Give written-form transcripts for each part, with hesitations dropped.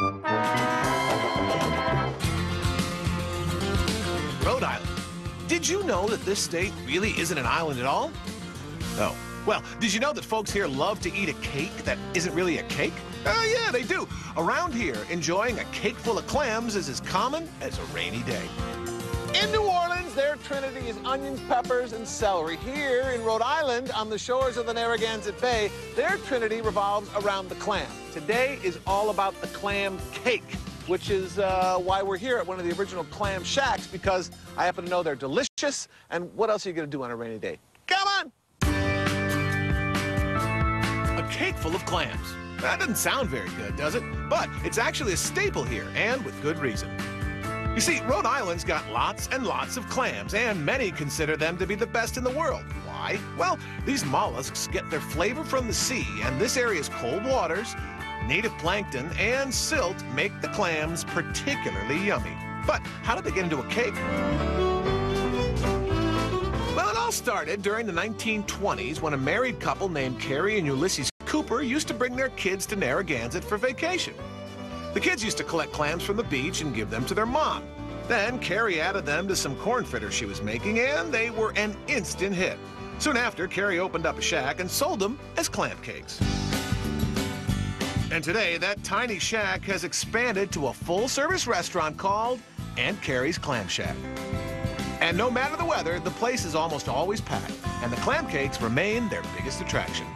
Rhode Island. Did you know that this state really isn't an island at all? Oh. Well, did you know that folks here love to eat a cake that isn't really a cake? Yeah, they do. Around here, enjoying a cake full of clams is as common as a rainy day. In New Orleans, their trinity is onions, peppers, and celery. Here in Rhode Island, on the shores of the Narragansett Bay, their trinity revolves around the clam. Today is all about the clam cake, which is why we're here at one of the original clam shacks, because I happen to know they're delicious. And what else are you going to do on a rainy day? Come on! A cake full of clams. That doesn't sound very good, does it? But it's actually a staple here, and with good reason. You see, Rhode Island's got lots and lots of clams, and many consider them to be the best in the world. Why? Well, these mollusks get their flavor from the sea, and this area's cold waters, native plankton, and silt make the clams particularly yummy. But how did they get into a cake? Well, it all started during the 1920s when a married couple named Carrie and Ulysses Cooper used to bring their kids to Narragansett for vacation. The kids used to collect clams from the beach and give them to their mom. Then Carrie added them to some corn fritters she was making, and they were an instant hit. Soon after, Carrie opened up a shack and sold them as clam cakes. And today, that tiny shack has expanded to a full-service restaurant called Aunt Carrie's Clam Shack. And no matter the weather, the place is almost always packed, and the clam cakes remain their biggest attraction.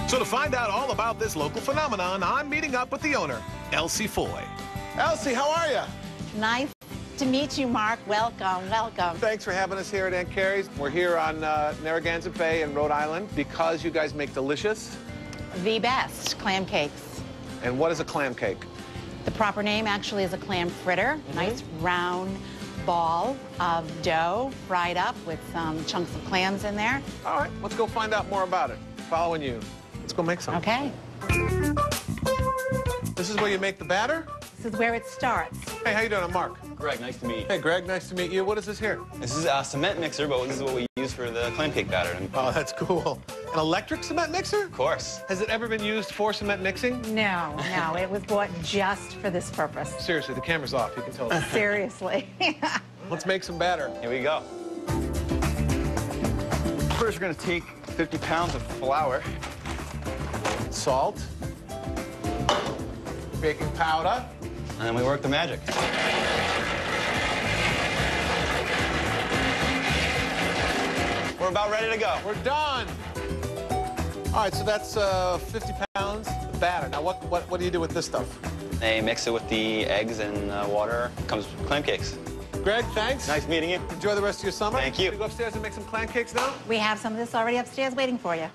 So to find out all about this local phenomenon, I'm meeting up with the owner, Elsie Foy. Elsie, how are you? Nice to meet you, Mark. Welcome, welcome. Thanks for having us here at Aunt Carrie's. We're here on Narragansett Bay in Rhode Island because you guys make delicious... The best clam cakes. And what is a clam cake? The proper name actually is a clam fritter. Nice round ball of dough fried up with some chunks of clams in there. All right, let's go find out more about it. Following you. Let's go make some. Okay. This is where you make the batter? This is where it starts. Hey, how you doing? I'm Mark. Greg, nice to meet you. Hey, Greg, nice to meet you. What is this here? This is a cement mixer, but this is what we use for the clam cake batter. Oh, that's cool. An electric cement mixer? Of course. Has it ever been used for cement mixing? No, no, it was bought just for this purpose. Seriously, the camera's off. You can tell. Seriously. Let's make some batter. Here we go. First, we're going to take 50 pounds of flour. Salt. Baking powder. And then we work the magic. We're about ready to go. We're done. All right, so that's 50 pounds of batter. Now, what do you do with this stuff? They mix it with the eggs and water. Comes with clam cakes. Greg, thanks. Nice meeting you. Enjoy the rest of your summer. Thank you. Can we go upstairs and make some clam cakes now? We have some of this already upstairs waiting for you.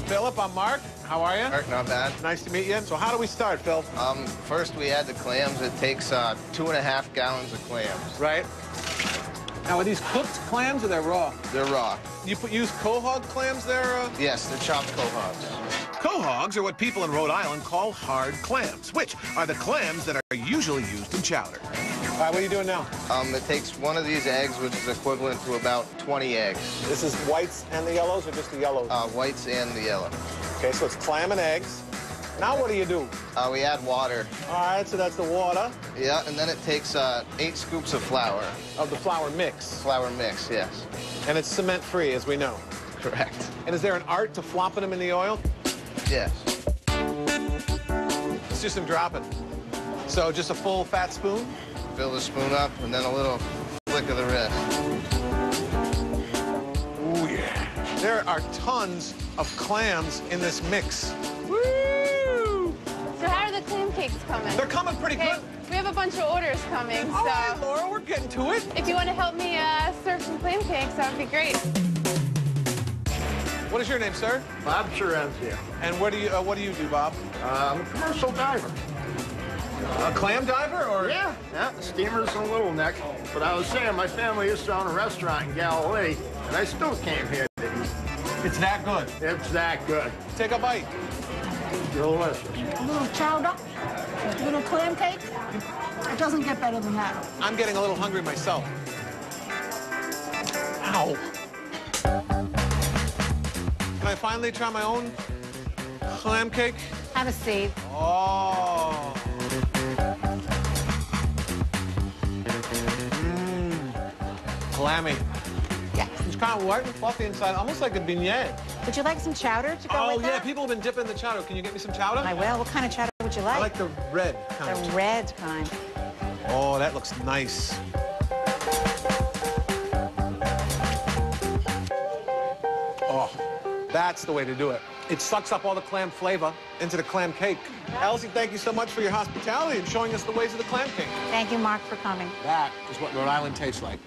Philip, I'm Mark. How are you? Mark, not bad. Nice to meet you. So how do we start, Phil? First we add the clams. It takes 2.5 gallons of clams. Right. Now, are these cooked clams or they're raw? They're raw. You use quahog clams there? Yes, they're chopped quahogs. Quahogs are what people in Rhode Island call hard clams, which are the clams that are usually used in chowder. All right, what are you doing now? It takes one of these eggs, which is equivalent to about 20 eggs. This is whites and the yellows, or just the yellows? Whites and the yellow. Okay, so it's clam and eggs. Now what do you do? We add water. All right, so that's the water. Yeah, and then it takes 8 scoops of flour. Of the flour mix. Flour mix, yes. And it's cement-free, as we know. Correct. And is there an art to flopping them in the oil? Yes. Let's do some dropping. So just a full fat spoon? Fill the spoon up, and then a little flick of the wrist. Ooh, yeah. There are tons of clams in this mix. Woo! So how are the clam cakes coming? They're coming pretty good. We have a bunch of orders coming, All so... right, Laura, we're getting to it. If you want to help me serve some clam cakes, that would be great. What is your name, sir? Bob Sorrenzia. And what do you do, Bob? I'm a commercial diver. A clam diver, or? Yeah, the steamer's in Little Neck. But I was saying, my family used to own a restaurant in Galilee, and I still came here to eat. It's that good. It's that good. Take a bite. Delicious. A little chowder, a little clam cake. It doesn't get better than that. I'm getting a little hungry myself. Ow. Can I finally try my own clam cake? Have a seat. Oh. Clammy. Yes. It's kind of white and fluffy inside, almost like a beignet. Would you like some chowder to go Oh, with yeah, that? people have been dipping the chowder. Can you get me some chowder? I will. What kind of chowder would you like? I like the red kind. The red kind. Oh, that looks nice. Oh, that's the way to do it. It sucks up all the clam flavor into the clam cake. Elsie, thank you so much for your hospitality and showing us the ways of the clam cake. Thank you, Mark, for coming. That is what Rhode Island tastes like.